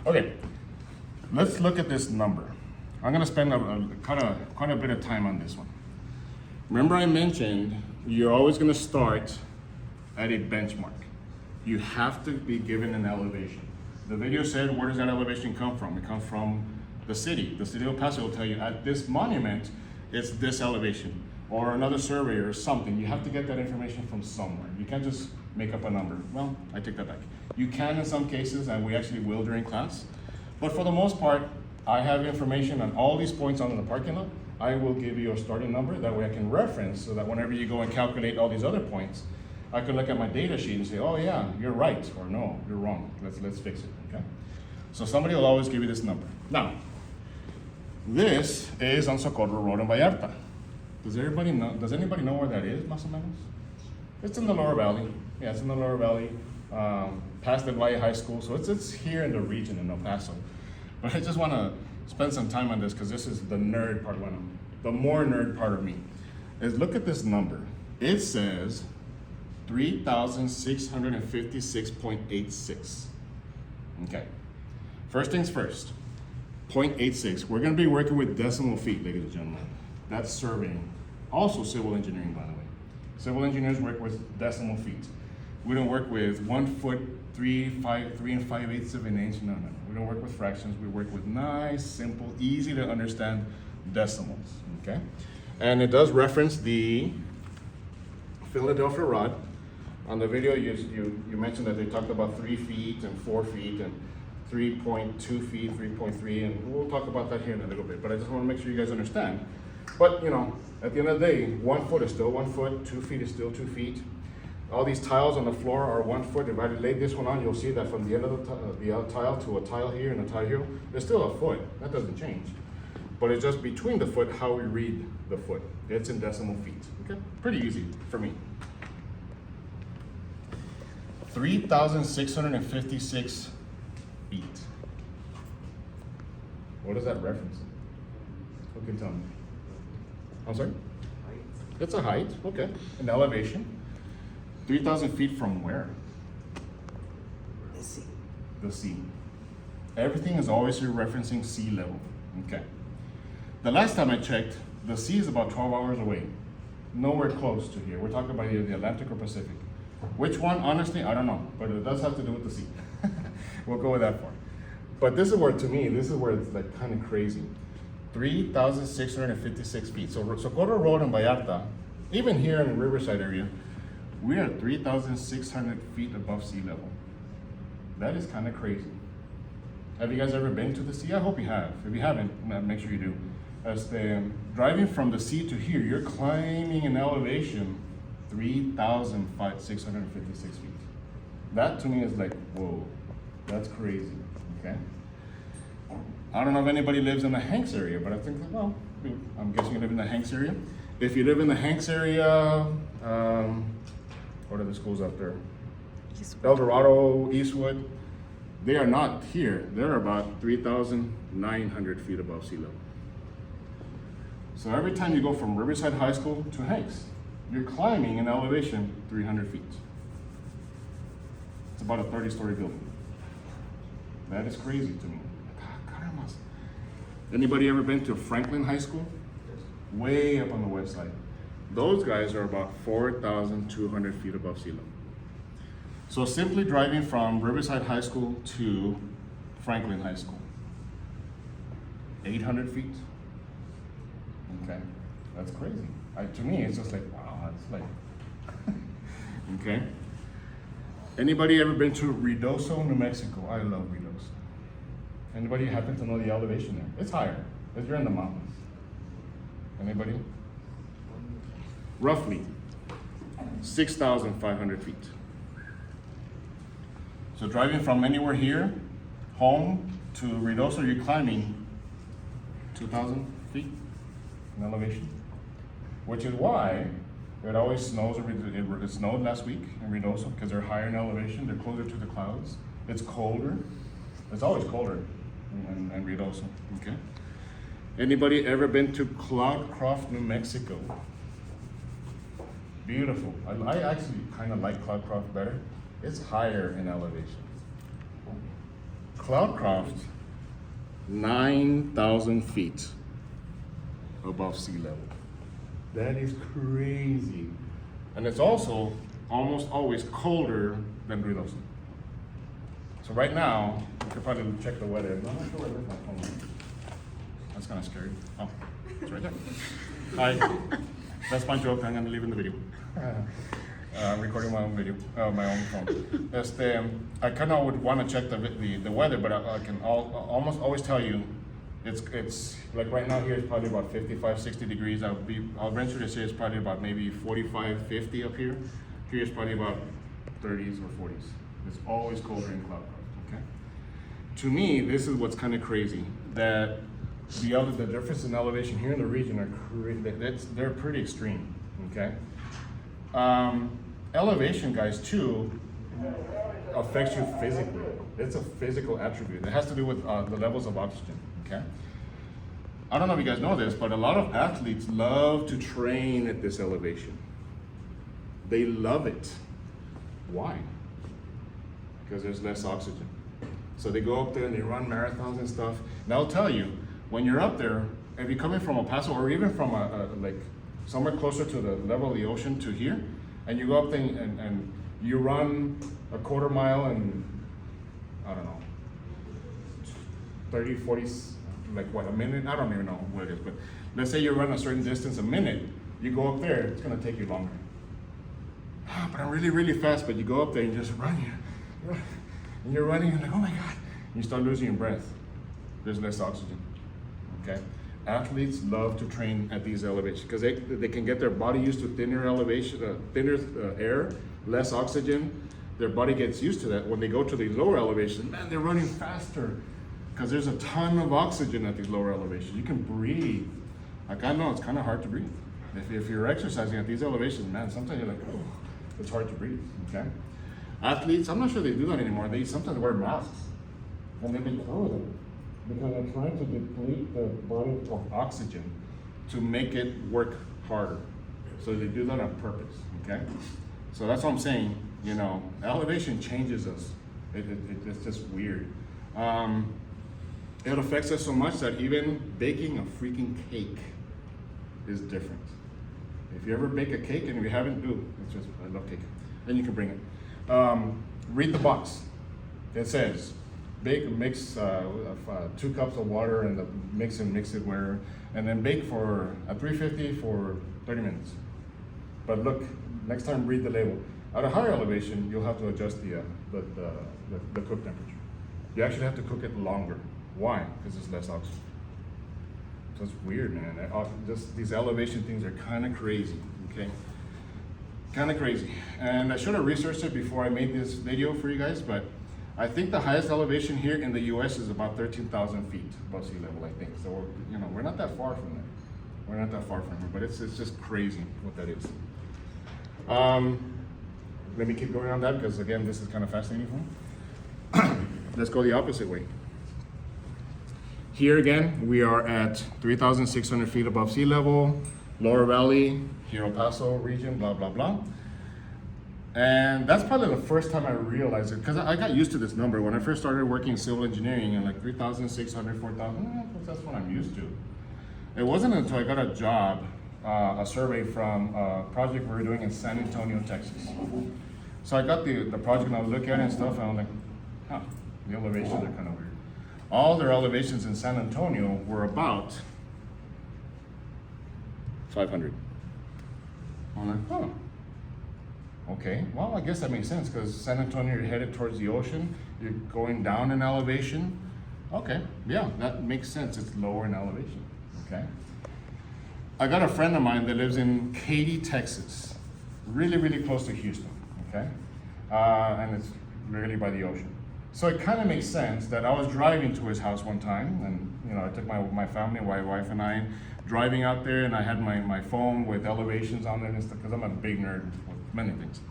Okay, let's look at this number. I'm gonna spend quite a bit of time on this one. Remember I mentioned you're always gonna start at a benchmark. You have to be given an elevation. The video said, where does that elevation come from? It comes from the city. The city of El Paso will tell you at this monument, it's this elevation, or another surveyor or something. You have to get that information from somewhere. You can't just make up a number. Well, I take that back. You can in some cases, and we actually will during class. But for the most part, I have information on all these points on the parking lot. I will give you a starting number. That way I can reference so that whenever you go and calculate all these other points, I can look at my data sheet and say, oh yeah, you're right, or no, you're wrong. Let's fix it, okay? So somebody will always give you this number. Now, this is on Socorro Road in Vallarta. Does anybody know where that is, más o menos? It's in the Lower Valley. Yeah, it's in the Lower Valley, past the Valle High School. So it's here in the region in El Paso. But I just want to spend some time on this because this is the nerd part, the more nerd part of me, is look at this number. It says 3,656.86. Okay. First things first, 0.86. We're going to be working with decimal feet, ladies and gentlemen. That's surveying. Also civil engineering, by the way. Civil engineers work with decimal feet. We don't work with 1 foot, 3 and 5/8 of an inch. No. We don't work with fractions. We work with nice, simple, easy to understand decimals, okay? And it does reference the Philadelphia rod. On the video, you mentioned that they talked about 3 feet and 4 feet and 3.2 feet, 3.3, and we'll talk about that here in a little bit, but I just want to make sure you guys understand. But, you know, at the end of the day, 1 foot is still 1 foot, 2 feet is still 2 feet. All these tiles on the floor are 1 foot. If I lay this one on, you'll see that from the end of the tile to a tile here and a tile here, there's still a foot. That doesn't change. But it's just between the foot how we read the foot. It's in decimal feet, okay? Pretty easy for me. 3,656 feet. What is that reference? Who can tell me? I'm sorry? It's a height, okay. An elevation. 3,000 feet from where? The sea. The sea. Everything is always referencing sea level, okay. The last time I checked, the sea is about 12 hours away. Nowhere close to here. We're talking about either the Atlantic or Pacific. Which one, honestly, I don't know, but it does have to do with the sea. We'll go with that part. But this is where, to me, this is where it's like kind of crazy. 3,656 feet. So Socorro Road in Vallarta, even here in the Riverside area, we are 3,600 feet above sea level. That is kind of crazy. Have you guys ever been to the sea? I hope you have. If you haven't, make sure you do. As driving from the sea to here, you're climbing an elevation 3,656 feet. That to me is like, whoa, that's crazy, okay? I don't know if anybody lives in the Hanks area, but I think, well, I'm guessing you live in the Hanks area. If you live in the Hanks area, what are the schools out there? El Dorado, Eastwood. They are not here. They're about 3,900 feet above sea level. So every time you go from Riverside High School to Hanks, you're climbing an elevation 300 feet. It's about a 30-story building. That is crazy to me. Anybody ever been to Franklin High School? Way up on the west side. Those guys are about 4,200 feet above sea level. So simply driving from Riverside High School to Franklin High School, 800 feet. Okay, that's crazy. To me, it's just like, wow, that's like, okay. Anybody ever been to Ruidoso, New Mexico? I love Ruidoso. Anybody happen to know the elevation there? It's higher, because you're in the mountains. Anybody? Roughly 6,500 feet. So driving from anywhere here, home to Ruidoso, you're climbing 2,000 feet in elevation, which is why it always snows. It snowed last week in Ruidoso because they're higher in elevation. They're closer to the clouds. It's colder. It's always colder in Ruidoso. Okay. Anybody ever been to Cloudcroft, New Mexico? Beautiful. I actually kind of like Cloudcroft better. It's higher in elevation. Cloudcroft, 9,000 feet above sea level. That is crazy. And it's also almost always colder than Ruidoso. So right now, you could probably check the weather. I'm not sure where my phone is. That's kind of scary. Oh, it's right there. Hi. That's my joke. I'm gonna leave in the video. I'm recording my own video, my own phone. I kind of would want to check the weather, but I can almost always tell you, it's like right now here it's probably about 55, 60 degrees. I'll venture to say it's probably about maybe 45, 50 up here. Here it's probably about 30s or 40s. It's always colder in Cloudcroft, okay? To me, this is what's kind of crazy, that the difference in elevation here in the region are crazy. They're pretty extreme, okay? Elevation, guys, too, affects you physically. It's a physical attribute. It has to do with the levels of oxygen, okay? I don't know if you guys know this, but a lot of athletes love to train at this elevation. They love it. Why? Because there's less oxygen. So they go up there and they run marathons and stuff. And I'll tell you, when you're up there, if you're coming from El Paso or even from like somewhere closer to the level of the ocean to here, and you go up there and you run a quarter mile in, I don't know, 30, 40, like what, a minute? I don't even know what it is, but let's say you run a certain distance a minute, you go up there, it's gonna take you longer. But I'm really, really fast, but you go up there and just run, and you're running, and like, oh my God, and you start losing your breath. There's less oxygen, okay? Athletes love to train at these elevations because they can get their body used to thinner elevation, thinner air, less oxygen. Their body gets used to that. When they go to the lower elevation, man, they're running faster because there's a ton of oxygen at these lower elevations. You can breathe. Like I know it's kind of hard to breathe. If you're exercising at these elevations, man, sometimes you're like, oh, it's hard to breathe, okay? Athletes, I'm not sure they do that anymore. They sometimes wear masks and they can cover them because they're trying to deplete the body of oxygen to make it work harder. So they do that on purpose, okay? So that's what I'm saying, you know, elevation changes us. It's just weird. It affects us so much that even baking a freaking cake is different. If you ever bake a cake and if you haven't, it's just, I love cake. Then you can bring it. Read the box. It says, mix 2 cups of water and mix it where, and then bake for at 350 for 30 minutes. But look, next time read the label. At a higher elevation, you'll have to adjust the cook temperature. You actually have to cook it longer. Why? Because there's less oxygen. So it's weird, man. Just these elevation things are kind of crazy, okay? Kind of crazy. And I should have researched it before I made this video for you guys, but I think the highest elevation here in the U.S. is about 13,000 feet above sea level, I think. So, we're not that far from there. We're not that far from it, but it's just crazy what that is. Let me keep going on that because, again, this is kind of fascinating for me. Let's go the opposite way. Here again, we are at 3,600 feet above sea level, Lower Valley, here El Paso region, blah, blah, blah. And that's probably the first time I realized it, because I got used to this number. When I first started working in civil engineering, and like 3,600, 4,000, that's what I'm used to. It wasn't until I got a job, a survey from a project we were doing in San Antonio, Texas. So I got the project and I was looking at it and stuff, and I was like, huh, the elevations are kind of weird. All their elevations in San Antonio were about 500. I'm like, oh, okay. Well, I guess that makes sense because San Antonio, you're headed towards the ocean. You're going down in elevation. Okay, yeah, that makes sense. It's lower in elevation, okay? I got a friend of mine that lives in Katy, Texas, really, really close to Houston, okay? And it's really by the ocean. So it kind of makes sense that I was driving to his house one time, and I took my family, my wife and I, driving out there, and I had my phone with elevations on it and stuff, because I'm a big nerd with many things.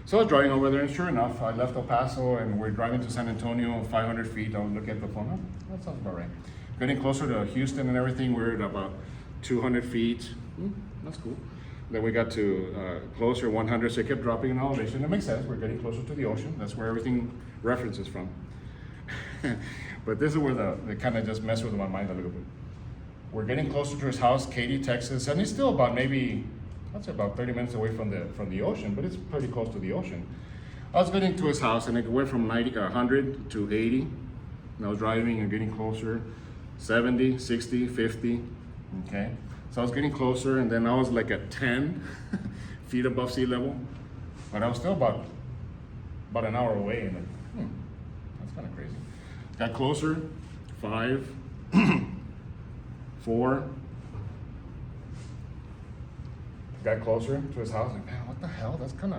So I was driving over there, and sure enough, I left El Paso, and we're driving to San Antonio, 500 feet. I'll look at the phone. Oh, that sounds about right. Getting closer to Houston and everything, we're at about 200 feet. That's cool. Then we got to closer, 100, so it kept dropping in elevation. It makes sense. We're getting closer to the ocean. That's where everything references from. But this is where they kind of just mess with my mind a little bit. We're getting closer to his house, Katy, Texas, and it's still about maybe, I'd say about 30 minutes away from the ocean, but it's pretty close to the ocean. I was getting to his house, and it went from 100 to 80. And I was driving and getting closer, 70, 60, 50, okay? So I was getting closer, and then I was like at 10 feet above sea level, but I was still about an hour away, and like, that's kind of crazy. Got closer, 5, 4. Got closer to his house, like, man, what the hell? That's kind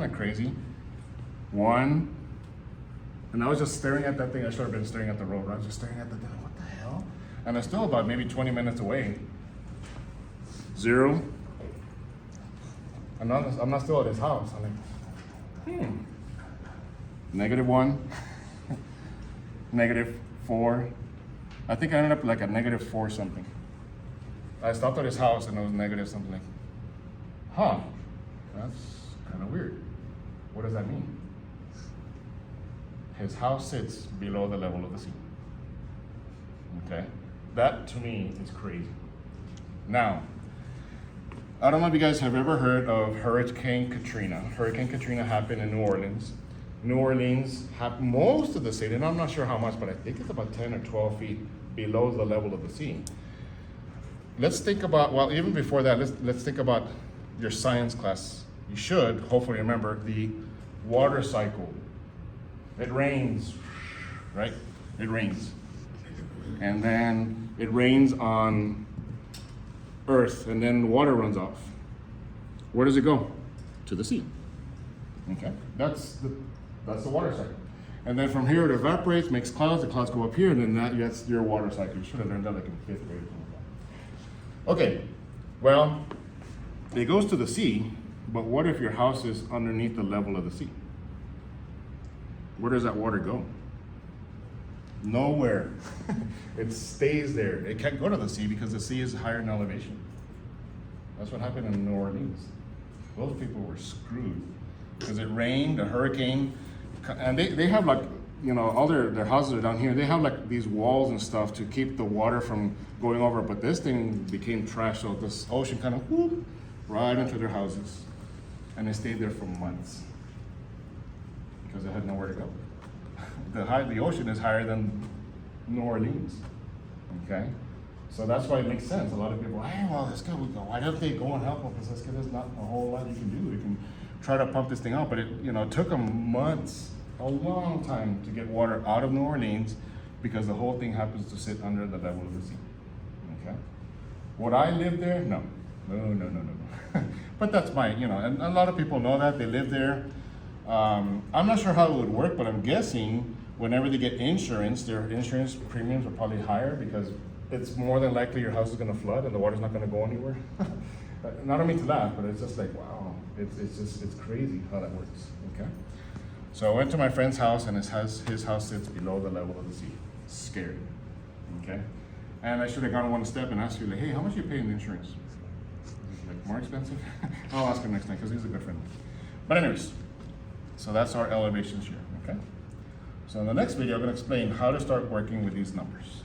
of crazy. 1, and I was just staring at that thing. I should have been staring at the road. I was just staring at the thing. What the hell? And I'm still about maybe 20 minutes away. 0. I'm not still at his house. I'm like, -1, -4. I think I ended up like at -4 something. I stopped at his house and it was negative something like, huh, that's kind of weird. What does that mean? His house sits below the level of the sea. Okay? That to me is crazy. Now, I don't know if you guys have ever heard of Hurricane Katrina. Hurricane Katrina happened in New Orleans. New Orleans, most of the city, and I'm not sure how much, but I think it's about 10 or 12 feet below the level of the sea. Let's think about, well, even before that, let's think about your science class. You should hopefully remember the water cycle. It rains, right? It rains. And then it rains on Earth, and then water runs off. Where does it go? To the sea. Okay, that's the water cycle. And then from here it evaporates, makes clouds, the clouds go up here, and then that's your water cycle. You should have learned that like in 5th grade. Okay, well, it goes to the sea, but what if your house is underneath the level of the sea? Where does that water go? Nowhere. It stays there. It can't go to the sea because the sea is higher in elevation. That's what happened in New Orleans. Those people were screwed because it rained, a hurricane, and they have like, you know, all their houses are down here. They have like these walls and stuff to keep the water from going over, but this thing became trash, so this ocean kind of whoop, right into their houses, and they stayed there for months because they had nowhere to go. The ocean is higher than New Orleans, okay? So that's why it makes sense. A lot of people, hey, well, this guy would go. Why don't they go and help him? Because there's not a whole lot you can do. You can try to pump this thing out, but it took them months, a long time to get water out of New Orleans because the whole thing happens to sit under the level of the sea, okay? Would I live there? No. But that's and a lot of people know that. They live there. I'm not sure how it would work, but I'm guessing whenever they get insurance, their insurance premiums are probably higher because it's more than likely your house is going to flood and the water's not going to go anywhere. And I don't mean to laugh, but it's just like, wow, it's crazy how that works, okay? So I went to my friend's house, and his house sits below the level of the sea. Scary, okay? And I should have gone one step and asked you, like, hey, how much are you paying the insurance? Like, more expensive? I'll ask him next time because he's a good friend. But anyways, so that's our elevations here, okay? So in the next video, I'm going to explain how to start working with these numbers.